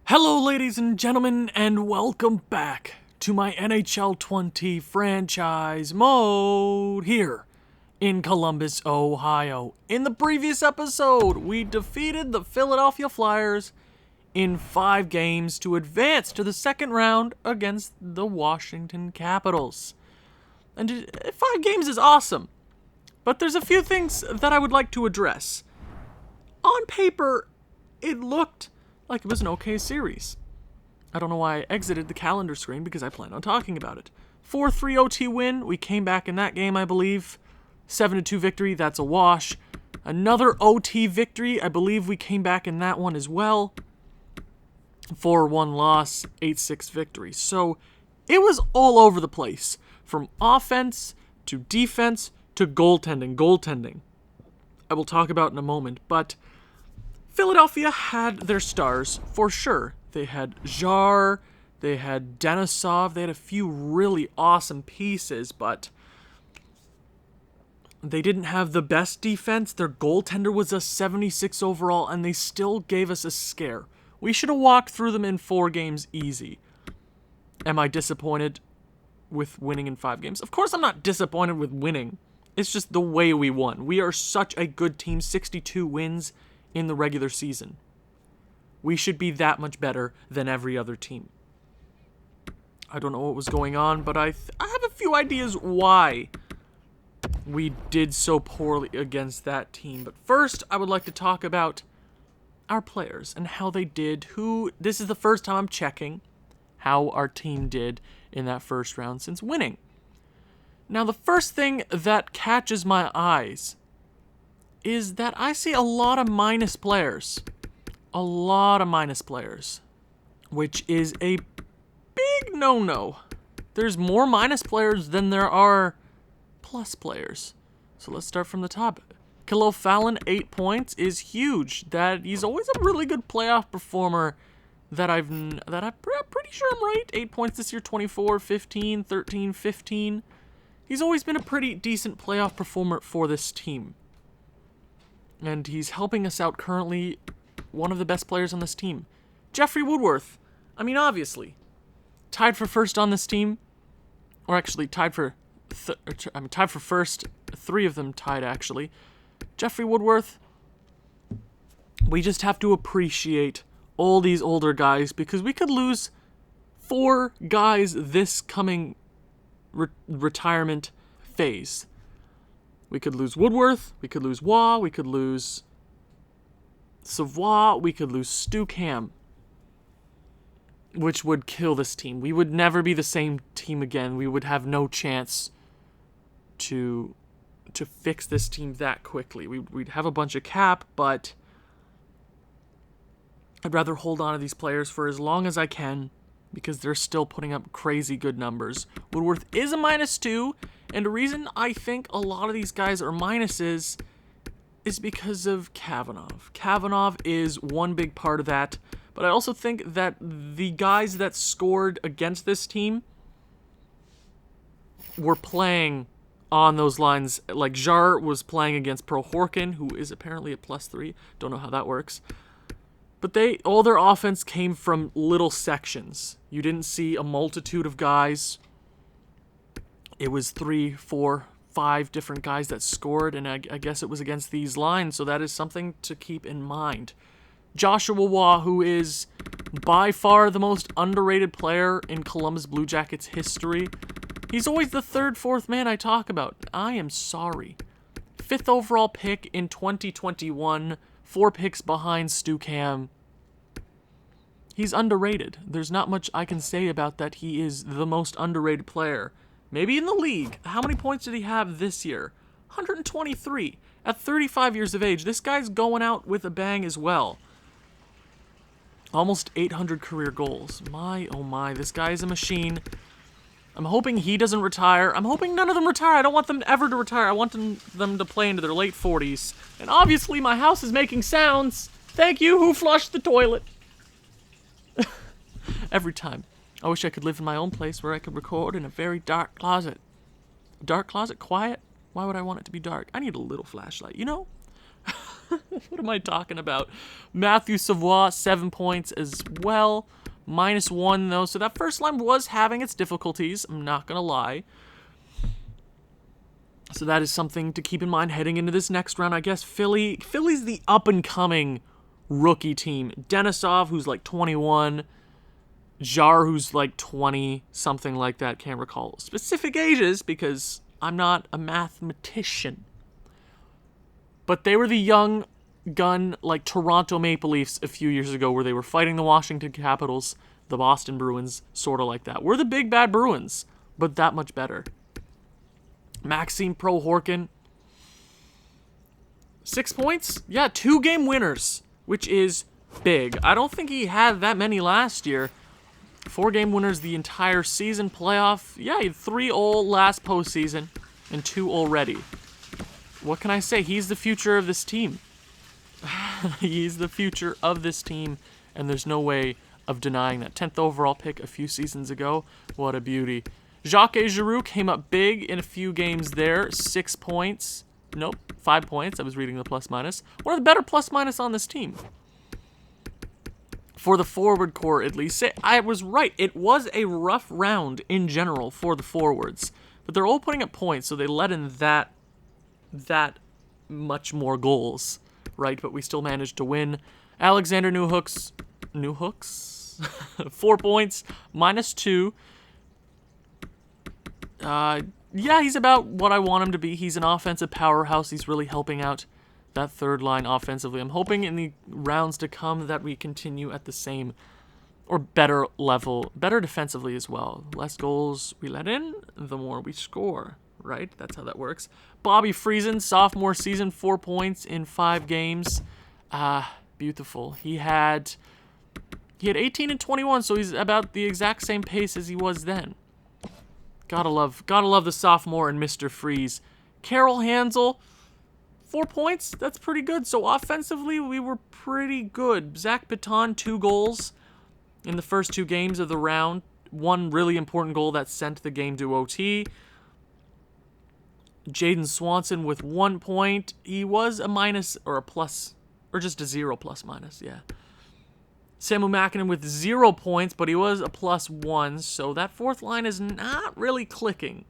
Hello, ladies and gentlemen, and welcome back to my NHL 20 franchise mode here in Columbus, Ohio. In the previous episode, we defeated the Philadelphia Flyers in 5 games to advance to the second round against the Washington Capitals. And 5 games is awesome, but there's a few things that I would like to address. On paper, it looked like it was an okay series. I don't know why I exited the calendar screen because I plan on talking about it. 4-3 OT win. We came back in that game, I believe. 7-2 victory. That's a wash. Another OT victory. I believe we came back in that one as well. 4-1 loss. 8-6 victory. So it was all over the place. From offense to defense to goaltending. I will talk about in a moment, but Philadelphia had their stars, for sure. They had Jar, they had Denisov, they had a few really awesome pieces, but they didn't have the best defense. Their goaltender was a 76 overall, and they still gave us a scare. We should have walked through them in 4 games easy. Am I disappointed with winning in 5 games? Of course I'm not disappointed with winning. It's just the way we won. We are such a good team, 62 wins in the regular season. We should be that much better than every other team. I don't know what was going on, but I have a few ideas why we did so poorly against that team. But first, I would like to talk about our players and how they did. This is the first time I'm checking how our team did in that first round since winning. Now, the first thing that catches my eyes is that I see a lot of minus players. A lot of minus players. Which is a big no-no. There's more minus players than there are plus players. So let's start from the top. Kilo Fallon, 8 points, is huge. He's always a really good playoff performer that I'm pretty sure I'm right. 8 points this year, 24, 15, 13, 15. He's always been a pretty decent playoff performer for this team. And he's helping us out currently, one of the best players on this team. Jeffrey Woodworth, obviously, tied for first on this team. Or actually, tied for first. 3 of them tied, actually. Jeffrey Woodworth, we just have to appreciate all these older guys because we could lose 4 guys this coming retirement phase. We could lose Woodworth, we could lose Waugh, we could lose Savoie, we could lose Stuckham, which would kill this team. We would never be the same team again. We would have no chance to fix this team that quickly. We'd have a bunch of cap, but I'd rather hold on to these players for as long as I can because they're still putting up crazy good numbers. Woodworth is a -2, and the reason I think a lot of these guys are minuses is because of Kavanagh. Kavanagh is one big part of that, but I also think that the guys that scored against this team were playing on those lines. Like Jar was playing against Prohorkin, who is apparently a +3. Don't know how that works. But all their offense came from little sections. You didn't see a multitude of guys. It was 3, 4, 5 different guys that scored, and I guess it was against these lines, so that is something to keep in mind. Joshua Waugh, who is by far the most underrated player in Columbus Blue Jackets history. He's always the 3rd, 4th man I talk about. I am sorry. 5th overall pick in 2021, 4 picks behind Stuckham. He's underrated. There's not much I can say about that. He is the most underrated player. Maybe in the league. How many points did he have this year? 123. At 35 years of age, this guy's going out with a bang as well. Almost 800 career goals. My, oh my, this guy is a machine. I'm hoping he doesn't retire. I'm hoping none of them retire. I don't want them ever to retire. I want them to play into their late 40s. And obviously my house is making sounds. Thank you, who flushed the toilet? Every time. I wish I could live in my own place where I could record in a very dark closet. Dark closet? Quiet? Why would I want it to be dark? I need a little flashlight, you know? What am I talking about? Matthew Savoie, 7 points as well. -1, though. So that first line was having its difficulties. I'm not going to lie. So that is something to keep in mind heading into this next round. I guess Philly's the up-and-coming rookie team. Denisov, who's like 21. Jar, who's like 20. Something like that. Can't recall specific ages because I'm not a mathematician. But they were the young gun like Toronto Maple Leafs a few years ago where they were fighting the Washington Capitals, the Boston Bruins, sort of like that. We're the big bad Bruins, but that much better. Maxime Prohorkin, 6 points? Yeah, 2-game winners, which is big. I don't think he had that many last year. 4-game winners the entire season. Playoff, yeah, he had 3 all last postseason and 2 already. What can I say? He's the future of this team. He's the future of this team, and there's no way of denying that. 10th overall pick a few seasons ago. What a beauty. Jacques Giroux came up big in a few games there. 6 points. Nope, 5 points. I was reading the plus-minus. One of the better plus-minus on this team. For the forward core, at least. I was right. It was a rough round in general for the forwards. But they're all putting up points, so they let in that much more goals, right? But we still managed to win. Alexander Newhooks, 4 points, -2. Yeah, he's about what I want him to be. He's an offensive powerhouse. He's really helping out that third line offensively. I'm hoping in the rounds to come that we continue at the same or better level, better defensively as well. Less goals we let in, the more we score. Right? That's how that works. Bobby Friesen, sophomore season, 4 points in 5 games. Beautiful. He had 18 and 21, so he's about the exact same pace as he was then. Gotta love the sophomore and Mr. Freeze. Carol Hansel, 4 points. That's pretty good. So offensively, we were pretty good. Zach Baton, 2 goals in the first 2 games of the round. 1 really important goal that sent the game to OT. Jaden Swanson with 1 point. He was a minus or a plus, or just a 0 plus-minus, yeah. Samu Makinen with 0 points, but he was a +1, so that fourth line is not really clicking.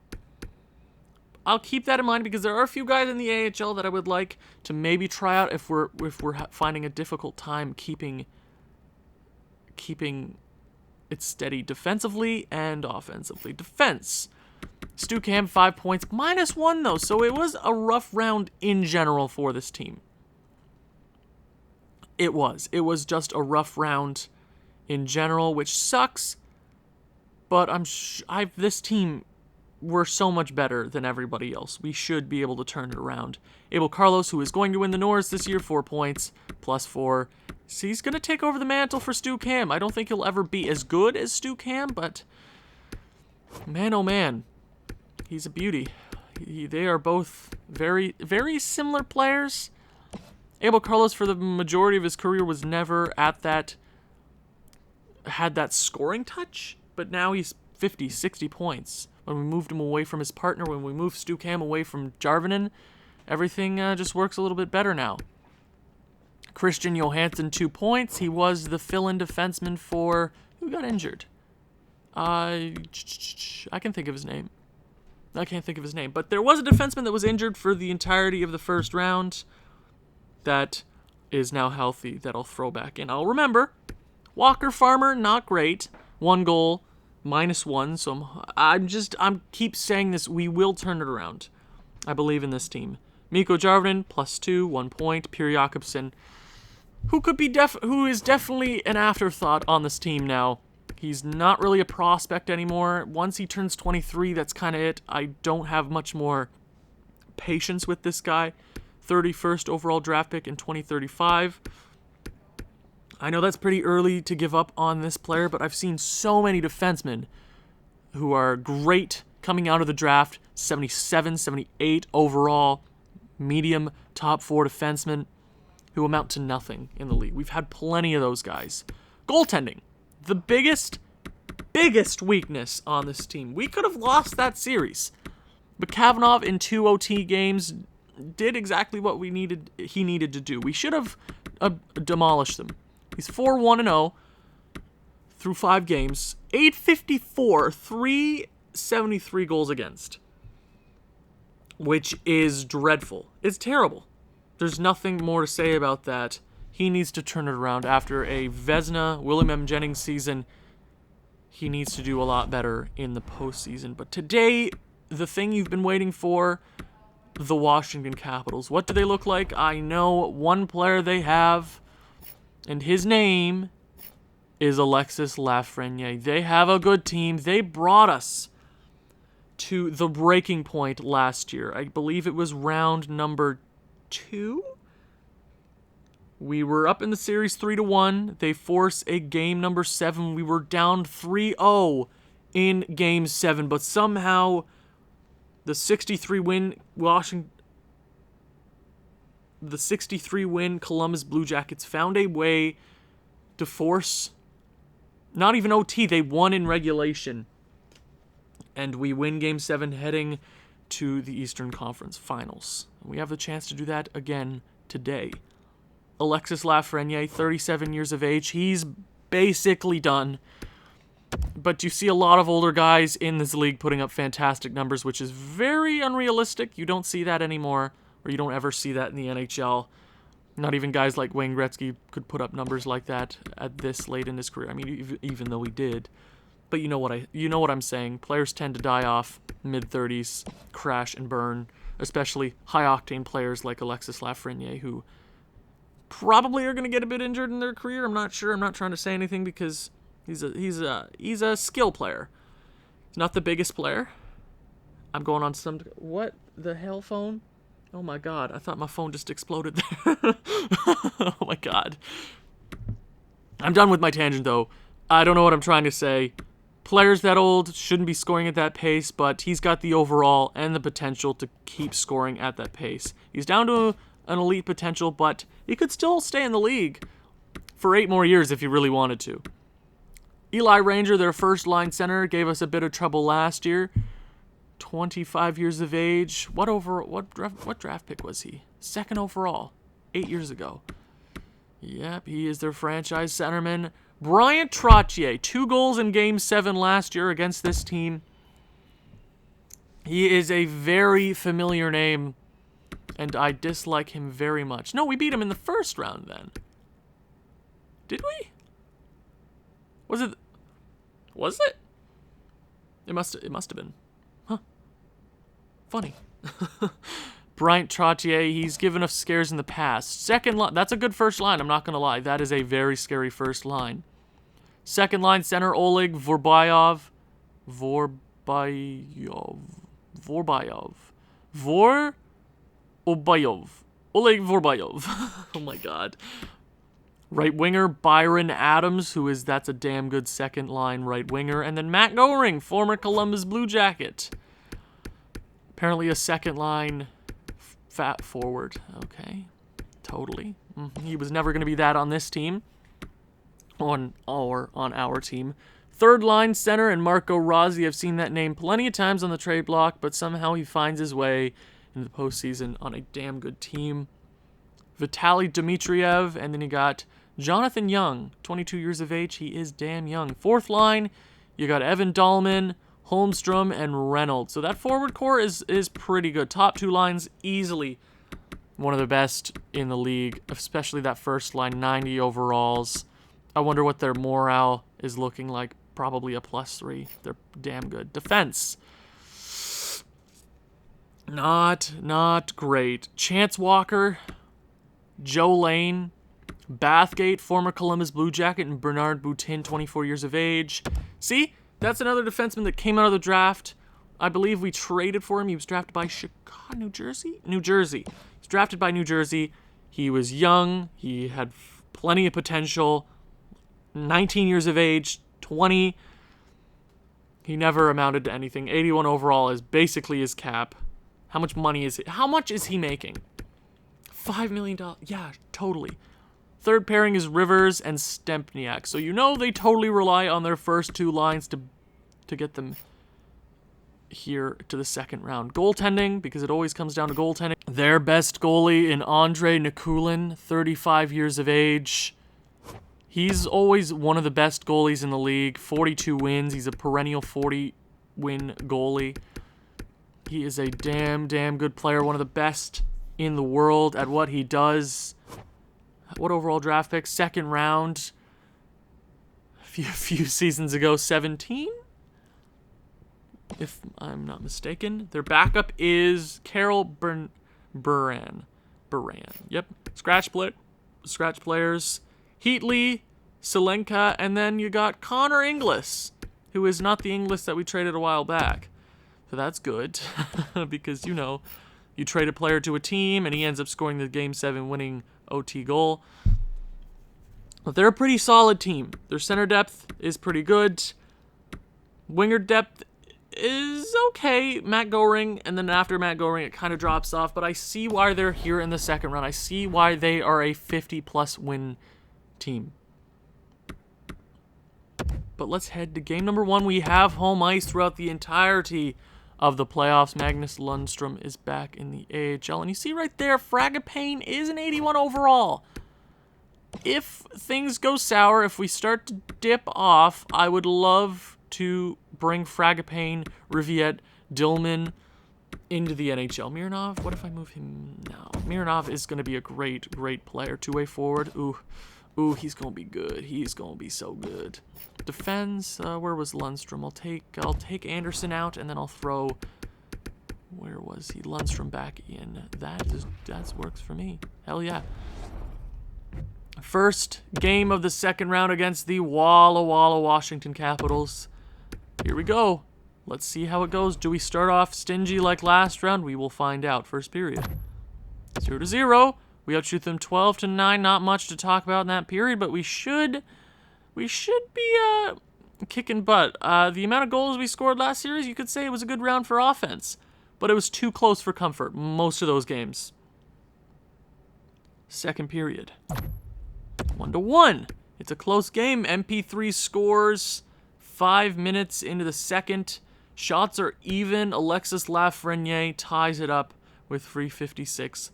I'll keep that in mind because there are a few guys in the AHL that I would like to maybe try out if we're finding a difficult time keeping it steady defensively and offensively. Defense. Stu Cam, 5 points, -1 though, so it was a rough round in general for this team. It was just a rough round in general, which sucks, but this team, we're so much better than everybody else. We should be able to turn it around. Abel Carlos, who is going to win the Norris this year, 4 points, +4. So he's going to take over the mantle for Stu Cam. I don't think he'll ever be as good as Stu Cam, but man, oh man. He's a beauty. They are both very, very similar players. Abel Carlos, for the majority of his career, was never had that scoring touch, but now he's 50, 60 points. When we moved him away from his partner, when we moved Stu Cam away from Jarvinen, everything just works a little bit better now. Christian Johansson, 2 points. He was the fill-in defenseman for... Who got injured? I can think of his name. I can't think of his name. But there was a defenseman that was injured for the entirety of the first round that is now healthy that I'll throw back in. I'll remember. Walker Farmer, not great. 1 goal, -1. So I'm keep saying this. We will turn it around. I believe in this team. Mikko Jarvinen, +2, 1 point. Pierre Jakobsen, who is definitely an afterthought on this team now. He's not really a prospect anymore. Once he turns 23, that's kind of it. I don't have much more patience with this guy. 31st overall draft pick in 2035. I know that's pretty early to give up on this player, but I've seen so many defensemen who are great coming out of the draft. 77, 78 overall, medium, top 4 defensemen who amount to nothing in the league. We've had plenty of those guys. Goaltending. The biggest weakness on this team. We could have lost that series. But Kavanagh in 2 OT games did exactly what he needed to do. We should have demolished them. He's 4-1-0 through 5 games, 854, 373 goals against, which is dreadful. It's terrible. There's nothing more to say about that. He needs to turn it around after a Vezina, William M. Jennings season. He needs to do a lot better in the postseason. But today, the thing you've been waiting for, the Washington Capitals. What do they look like? I know one player they have, and his name is Alexis Lafreniere. They have a good team. They brought us to the breaking point last year. I believe it was round number 2. We were up in the series 3-1. They force a game number 7. We were down 3-0 in game 7, but somehow the 63-win Columbus Blue Jackets found a way to force, not even OT, they won in regulation. And we win game 7 heading to the Eastern Conference Finals. We have the chance to do that again today. Alexis Lafreniere, 37 years of age. He's basically done. But you see a lot of older guys in this league putting up fantastic numbers, which is very unrealistic. You don't see that anymore, or you don't ever see that in the NHL. Not even guys like Wayne Gretzky could put up numbers like that at this late in his career. I mean, even though he did. But you know what I'm saying. Players tend to die off mid-30s, crash and burn, especially high-octane players like Alexis Lafreniere, who probably are going to get a bit injured in their career. I'm not sure. I'm not trying to say anything because he's a skill player. He's not the biggest player. I'm going on some... What the hell, phone? Oh my god, I thought my phone just exploded there. Oh my god. I'm done with my tangent though. I don't know what I'm trying to say. Players that old shouldn't be scoring at that pace, but he's got the overall and the potential to keep scoring at that pace. He's down to an elite potential, but he could still stay in the league for 8 more years if he really wanted to. Eli Ranger, their first line center, gave us a bit of trouble last year. 25 years of age. What draft pick was he? 2nd overall, 8 years ago. Yep, he is their franchise centerman. Bryan Trottier, 2 goals in Game 7 last year against this team. He is a very familiar name, and I dislike him very much. No, we beat him in the first round then. Did we? Was it? It must have been. Huh. Funny. Bryan Trottier, he's given us scares in the past. Second line, that's a good first line, I'm not going to lie. That is a very scary first line. Second line center, Oleg Vorbayov. Oleg Vorbayov. Oh my god. Right winger, Byron Adams, that's a damn good second line right winger. And then Matt Goring, former Columbus Blue Jacket. Apparently a second line fat forward. Okay. Totally. He was never going to be that on this team. On our team. Third line center and Marco Rossi. I've seen that name plenty of times on the trade block, but somehow he finds his way into the postseason on a damn good team. Vitaly Dmitriev, and then you got Jonathan Young, 22 years of age. He is damn young. Fourth line, you got Evan Dahlman, Holmstrom, and Reynolds. So that forward core is pretty good. Top 2 lines, easily one of the best in the league, especially that first line, 90 overalls. I wonder what their morale is looking like. Probably a +3. They're damn good. Defense. Not great. Chance Walker, Joe Lane, Bathgate, former Columbus Blue Jacket, and Bernard Boutin, 24 years of age. See? That's another defenseman that came out of the draft. I believe we traded for him. He was drafted by Chicago, New Jersey? New Jersey. He's drafted by New Jersey. He was young. He had plenty of potential. 19 years of age, 20. He never amounted to anything. 81 overall is basically his cap. How much money is it? How much is he making? $5 million. Yeah, totally. Third pairing is Rivers and Stempniak. So you know they totally rely on their first 2 lines to get them here to the second round. Goaltending, because it always comes down to goaltending. Their best goalie in Andre Nikulin, 35 years of age. He's always one of the best goalies in the league. 42 wins. He's a perennial 40-win goalie. He is a damn good player. One of the best in the world at what he does. What overall draft pick? Second round. A few seasons ago, 17? If I'm not mistaken. Their backup is Carol Buran. Yep. Scratch players. Heatley, Selenka, and then you got Connor Inglis, who is not the Inglis that we traded a while back. So that's good, because, you know, you trade a player to a team, and he ends up scoring the Game 7 winning OT goal. But they're a pretty solid team. Their center depth is pretty good. Winger depth is okay. Matt Goring, and then after Matt Goring, it kind of drops off. But I see why they're here in the second round. I see why they are a 50-plus win team. But let's head to game number 1. We have home ice throughout the entirety of the playoffs. Magnus Lundstrom is back in the AHL. And you see right there, Fragapane is an 81 overall. If things go sour, if we start to dip off, I would love to bring Fragapane, Riviette, Dillman into the NHL. Mironov, what if I move him now? Mironov is going to be a great player. Two-way forward. Ooh, he's going to be good. He's going to be so good. Defense, where was Lundstrom? I'll take Anderson out, and then I'll throw, where was he? Lundstrom back in. That works for me. Hell yeah. First game of the second round against the Walla Walla Washington Capitals. Here we go. Let's see how it goes. Do we start off stingy like last round? We will find out. First period. 0-0. We outshoot them 12-9. Not much to talk about in that period, but we should be kicking butt. The amount of goals we scored last series, you could say it was a good round for offense, but it was too close for comfort most of those games. Second period. 1-1. It's a close game. MP3 scores 5 minutes into the second. Shots are even. Alexis Lafreniere ties it up with 3:56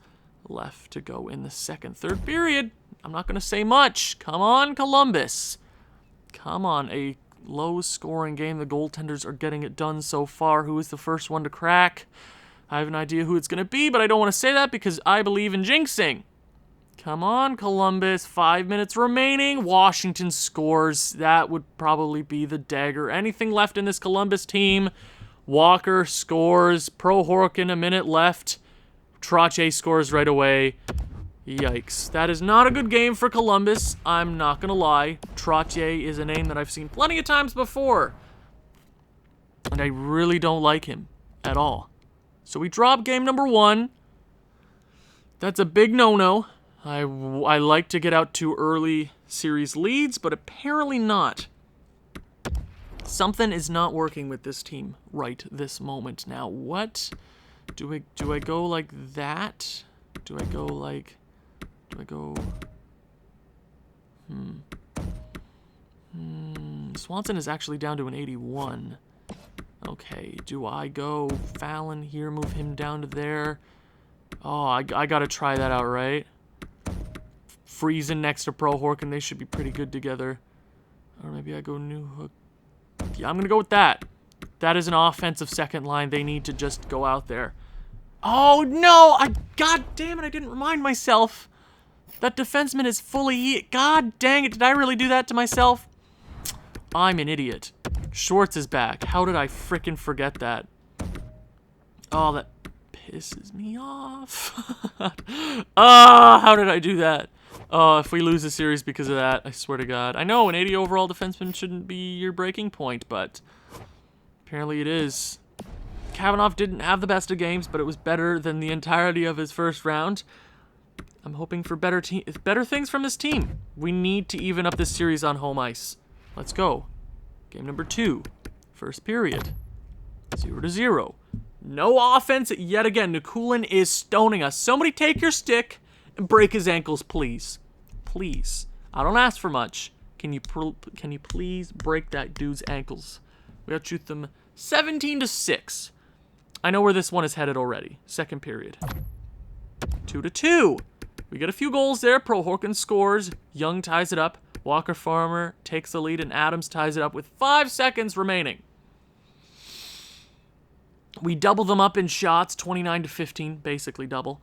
left to go in the second. Third period. I'm not going to say much. Come on, Columbus. Come on. A low-scoring game. The goaltenders are getting it done so far. Who is the first one to crack? I have an idea who it's going to be, but I don't want to say that because I believe in jinxing. Come on, Columbus. 5 minutes remaining. Washington scores. That would probably be the dagger. Anything left in this Columbus team? Walker scores. Prohorkin, a minute left. Trottier scores right away. Yikes. That is not a good game for Columbus. I'm not going to lie. Trottier is a name that I've seen plenty of times before. And I really don't like him at all. So we drop game number 1. That's a big no-no. I like to get out to early series leads, but apparently not. Something is not working with this team right this moment. Now, what? Do I go like that? Do I go... Swanson is actually down to an 81. Okay, do I go Fallon here, move him down to there? Oh, I gotta try that out, right? Friesen next to Prohorkin, they should be pretty good together. Or maybe I go Newhook. Yeah, I'm gonna go with that. That is an offensive second line. They need to just go out there. Oh, no! God damn it, I didn't remind myself. That defenseman is fully... God dang it, did I really do that to myself? I'm an idiot. Schwartz is back. How did I frickin' forget that? Oh, that pisses me off. How did I do that? Oh, if we lose the series because of that, I swear to God. I know an 80 overall defenseman shouldn't be your breaking point, but apparently it is. Kavanaugh didn't have the best of games, but it was better than the entirety of his first round. I'm hoping for better things from this team. We need to even up this series on home ice. Let's go. Game number 2. First period. 0-0. No offense yet again. Nikulin is stoning us. Somebody take your stick and break his ankles, please. Please. I don't ask for much. Can you please break that dude's ankles? We outshoot them 17-6. I know where this one is headed already. Second period. 2-2. We get a few goals there. Prohorkin scores. Young ties it up. Walker Farmer takes the lead, and Adams ties it up with 5 seconds remaining. We double them up in shots, 29-15, basically double.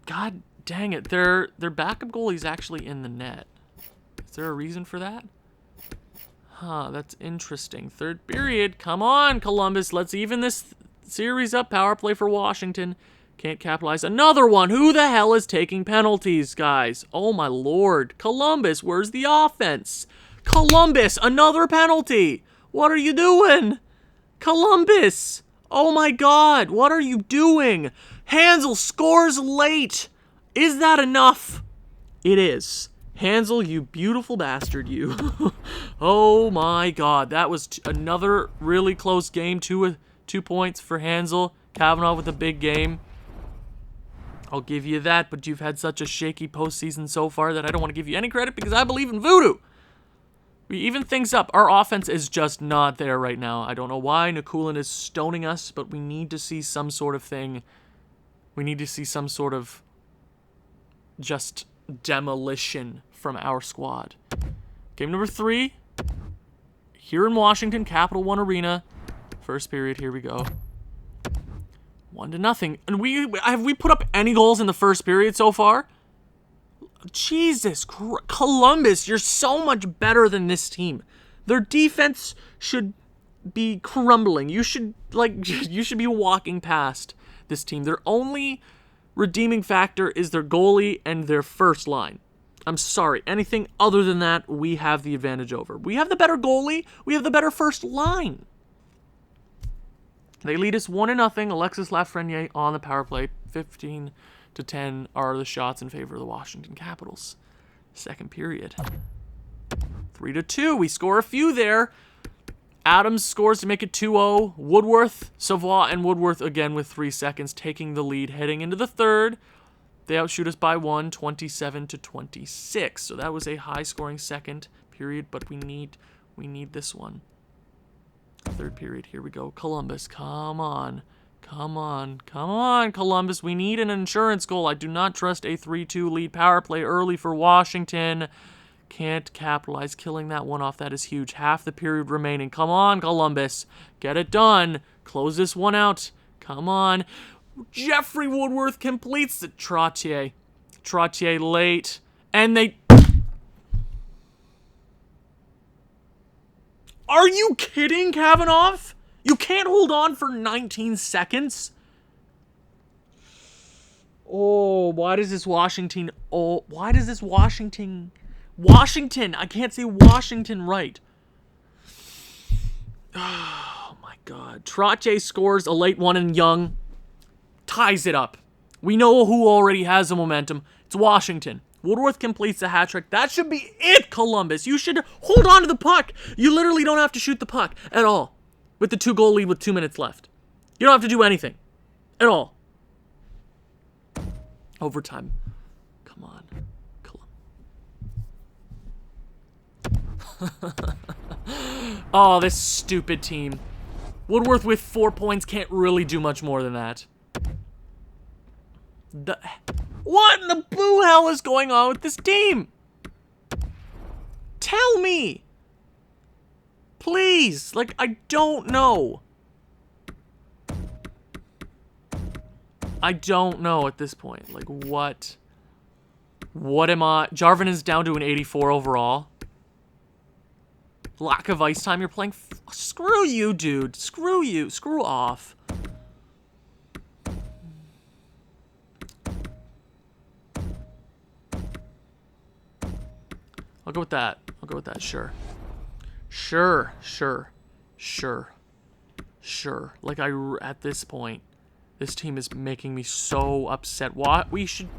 God dang it, their backup goalie's actually in the net. Is there a reason for that? Huh, that's interesting. Third period, come on, Columbus, let's even this series up. Power play for Washington. Can't capitalize. Another one. Who the hell is taking penalties, guys? Oh, my Lord. Columbus, where's the offense? Columbus, another penalty. What are you doing? Columbus. Oh, my God. What are you doing? Hansel scores late. Is that enough? It is. Hansel, you beautiful bastard, you. Oh, my God. That was another really close game. 2 points for Hansel. Kavanaugh with a big game. I'll give you that, but you've had such a shaky postseason so far that I don't want to give you any credit because I believe in voodoo. We even things up. Our offense is just not there right now. I don't know why Nikulin is stoning us, but we need to see some sort of thing. We need to see some sort of just demolition from our squad. Game number 3. Here in Washington, Capital One Arena. First period, here we go. 1-0. And have we put up any goals in the first period so far? Jesus, Columbus, you're so much better than this team. Their defense should be crumbling. You should be walking past this team. Their only redeeming factor is their goalie and their first line. I'm sorry. Anything other than that, we have the advantage over. We have the better goalie. We have the better first line. They lead us 1-0. Alexis Lafreniere on the power play. 15-10 are the shots in favor of the Washington Capitals. Second period. 3-2. We score a few there. Adams scores to make it 2-0. Woodworth, Savoie, and Woodworth again with 3 seconds taking the lead heading into the third. They outshoot us by 1, 27-26. So that was a high-scoring second period, but we need this one. Third period, here we go. Columbus, come on. Come on. Come on, Columbus. We need an insurance goal. I do not trust a 3-2 lead power play early for Washington. Can't capitalize. Killing that one off. That is huge. Half the period remaining. Come on, Columbus. Get it done. Close this one out. Come on. Jeffrey Woodworth completes the Trottier. Trottier late. And they... Are you kidding, Kavanaugh? You can't hold on for 19 seconds? Oh, why does this Washington... Oh, why does this Washington... Washington! I can't say Washington right. Oh, my God. Trottier scores a late one, and Young ties it up. We know who already has the momentum. It's Washington. Woodworth completes the hat trick. That should be it, Columbus. You should hold on to the puck. You literally don't have to shoot the puck at all with the 2-goal lead with 2 minutes left. You don't have to do anything at all. Overtime. Come on. Oh, this stupid team. Woodworth with 4 points can't really do much more than that. What in the blue hell is going on with this team? Tell me. Please. Like, I don't know. I don't know at this point. Like, what? What am I? Jarvin is down to an 84 overall. Lack of ice time. You're playing... Screw you, dude. Screw you. Screw off. I'll go with that. I'll go with that. Sure. Sure. Sure. Sure. Sure. Like, at this point, this team is making me so upset. We should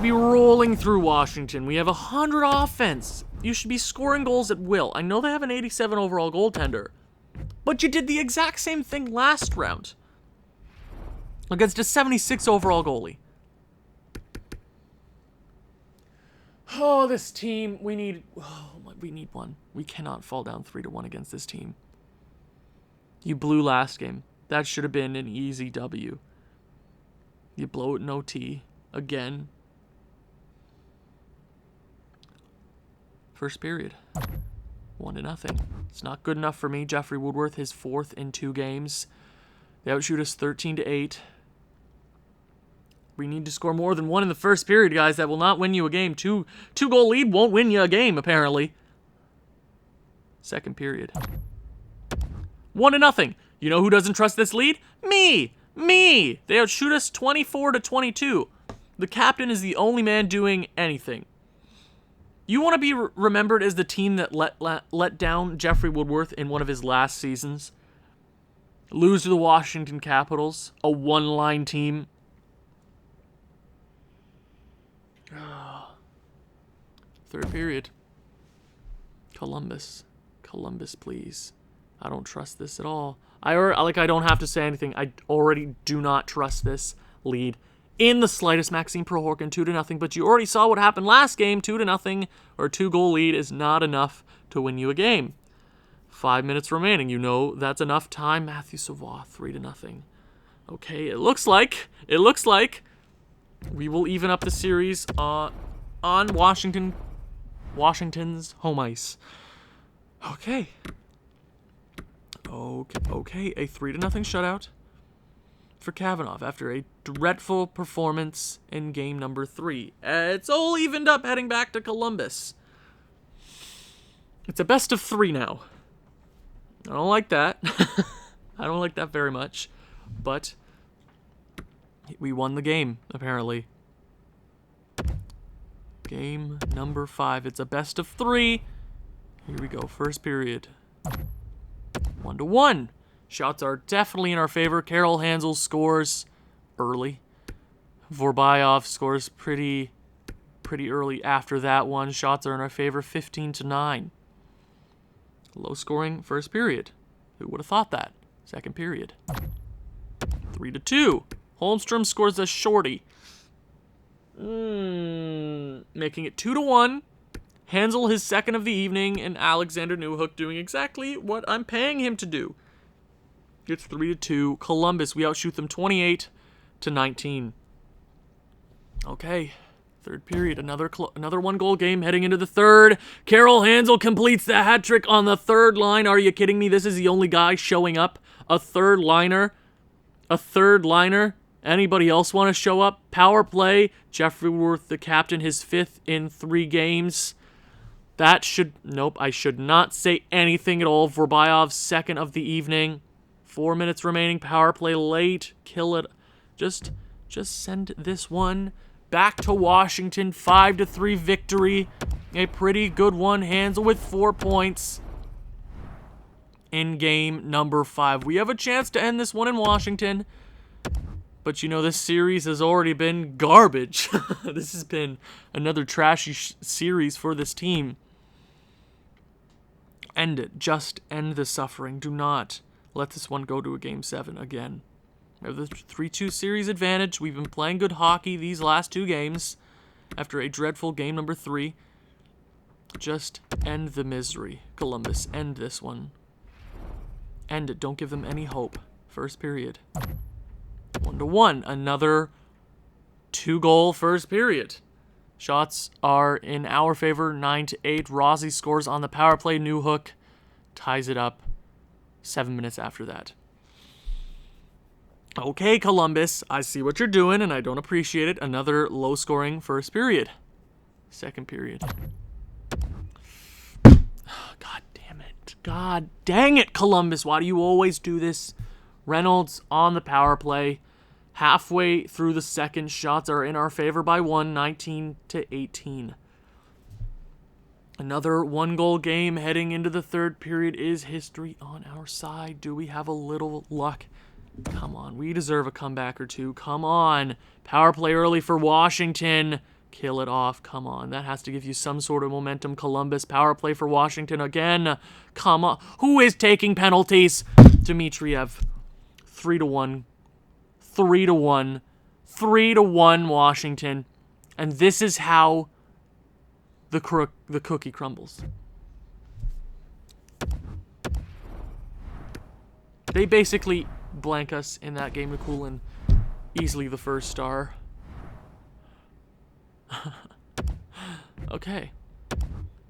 be rolling through Washington. We have 100 offense. You should be scoring goals at will. I know they have an 87 overall goaltender, but you did the exact same thing last round against a 76 overall goalie. Oh, this team. We need one. We cannot fall down 3-1 against this team. You blew last game. That should have been an easy W. You blow it in OT. Again. First period. 1-0. It's not good enough for me. Jeffrey Woodworth, his 4th in 2 games. They outshoot us 13-8. We need to score more than 1 in the first period, guys. That will not win you a game. Two-goal lead won't win you a game, apparently. Second period. 1-0. You know who doesn't trust this lead? Me! Me! They outshoot us 24-22. The captain is the only man doing anything. You want to be remembered as the team that let down Jeffrey Woodworth in one of his last seasons? Lose to the Washington Capitals, a one-line team. Third period. Columbus. Columbus, please. I don't trust this at all. I don't have to say anything. I already do not trust this lead in the slightest. Maxime Prohorkin, 2-0. But you already saw what happened last game. 2-0 or 2-goal lead is not enough to win you a game. 5 minutes remaining. You know that's enough time. Matthew Savoie, 3-0. Okay, it looks like we will even up the series on Washington's home ice. Okay, a 3-0 shutout for Kavanaugh after a dreadful performance in game number 3. It's all evened up heading back to Columbus. It's a best of 3 now. I don't like that. I don't like that very much, but we won the game, apparently. Game number 5. It's a best of 3. Here we go. First period. 1-1. Shots are definitely in our favor. Carol Hansel scores early. Vorbayov scores pretty early after that one. Shots are in our favor. 15-9. Low scoring first period. Who would have thought that? Second period. 3-2. Holmstrom scores a shorty. Making it 2-1. Hansel his 2nd of the evening, and Alexander Newhook doing exactly what I'm paying him to do. It's 3-2. Columbus, we outshoot them 28-19. Okay, third period, another 1-goal game heading into the third. Carol Hansel completes the hat trick on the third line. Are you kidding me? This is the only guy showing up. A third liner. Anybody else want to show up? Power play. Jeffrey Woodworth, the captain, his 5th in 3 games. Nope, I should not say anything at all. Vorbayov's 2nd of the evening. 4 minutes remaining. Power play late. Kill it. Just send this one back to Washington. 5-3 victory. A pretty good one. Hansel with 4 points in game number 5. We have a chance to end this one in Washington. But you know, this series has already been garbage. This has been another trashy series for this team. End it. Just end the suffering. Do not let this one go to a Game 7 again. We have the 3-2 series advantage. We've been playing good hockey these last 2 games after a dreadful game number 3. Just end the misery. Columbus, end this one. End it. Don't give them any hope. First period. 1-1. Another 2-goal first period. Shots are in our favor, 9-8. Rossi scores on the power play. Newhook ties it up 7 minutes after that. Okay, Columbus, I see what you're doing, and I don't appreciate it. Another low-scoring first period. Second period. God damn it. God dang it, Columbus. Why do you always do this? Reynolds on the power play. Halfway through the second, shots are in our favor by 1, 19-18. Another 1-goal game heading into the third period. Is history on our side? Do we have a little luck? Come on, we deserve a comeback or 2. Come on. Power play early for Washington. Kill it off. Come on, that has to give you some sort of momentum. Columbus, power play for Washington again. Come on. Who is taking penalties? Dmitriev. 3-1. 3-1. 3-1 Washington. And this is how the cookie crumbles. They basically blank us in that game. Nikulin, easily the first star. Okay.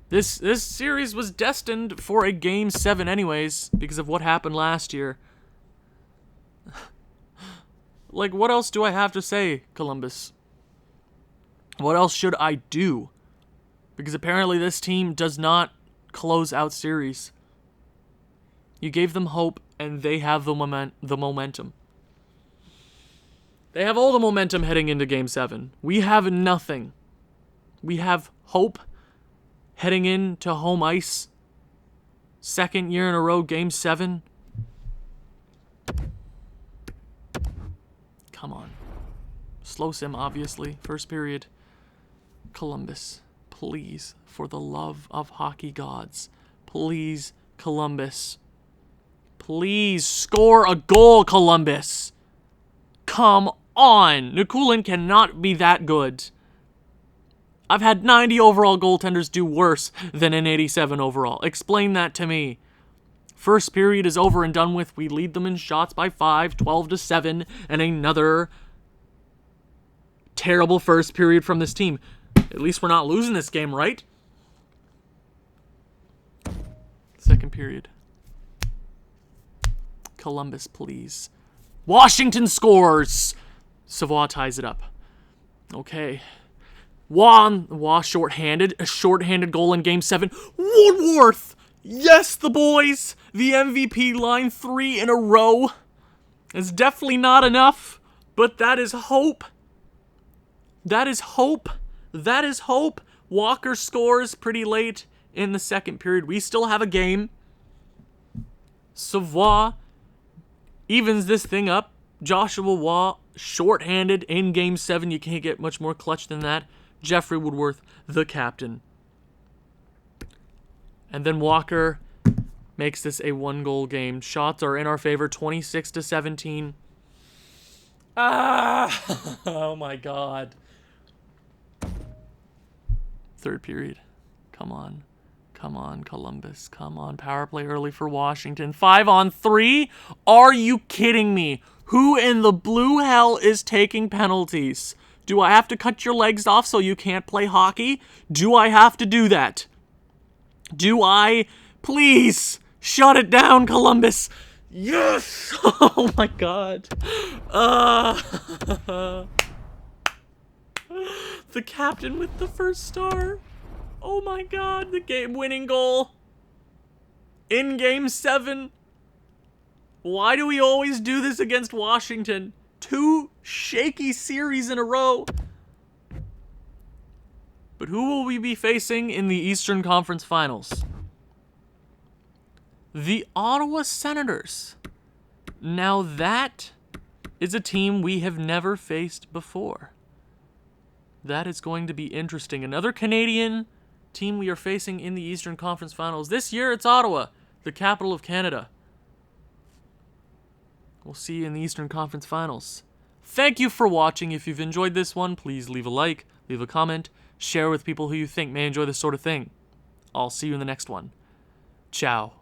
This series was destined for a Game 7 anyways, because of what happened last year. Like, what else do I have to say, Columbus? What else should I do? Because apparently this team does not close out series. You gave them hope, and they have the momentum. They have all the momentum heading into Game 7. We have nothing. We have hope heading into home ice. Second year in a row, Game 7. Come on. Slow sim, obviously. First period. Columbus, please, for the love of hockey gods. Please, Columbus. Please score a goal, Columbus. Come on. Nikulin cannot be that good. I've had 90 overall goaltenders do worse than an 87 overall. Explain that to me. First period is over and done with. We lead them in shots by 5, 12-7, and another terrible first period from this team. At least we're not losing this game, right? Second period. Columbus, please. Washington scores! Savoie ties it up. Okay. Waugh shorthanded. A shorthanded goal in Game 7. Woodworth! Yes, the boys! The MVP line 3 in a row. It's definitely not enough, but that is hope. That is hope. That is hope. Walker scores pretty late in the second period. We still have a game. Savoie evens this thing up. Joshua Waugh shorthanded in Game 7. You can't get much more clutch than that. Jeffrey Woodworth, the captain. And then Walker makes this a 1-goal game. Shots are in our favor, 26-17. Ah! Oh my God. Third period. Come on. Come on, Columbus. Come on. Power play early for Washington. 5-on-3? Are you kidding me? Who in the blue hell is taking penalties? Do I have to cut your legs off so you can't play hockey? Do I have to do that? Do I? Please, shut it down, Columbus. Yes! Oh my God. The captain with the first star. Oh my God, the game-winning goal. In Game 7. Why do we always do this against Washington? 2 shaky series in a row. But who will we be facing in the Eastern Conference Finals? The Ottawa Senators. Now that is a team we have never faced before. That is going to be interesting. Another Canadian team we are facing in the Eastern Conference Finals. This year it's Ottawa, the capital of Canada. We'll see you in the Eastern Conference Finals. Thank you for watching. If you've enjoyed this one, please leave a like, leave a comment, share with people who you think may enjoy this sort of thing. I'll see you in the next one. Ciao.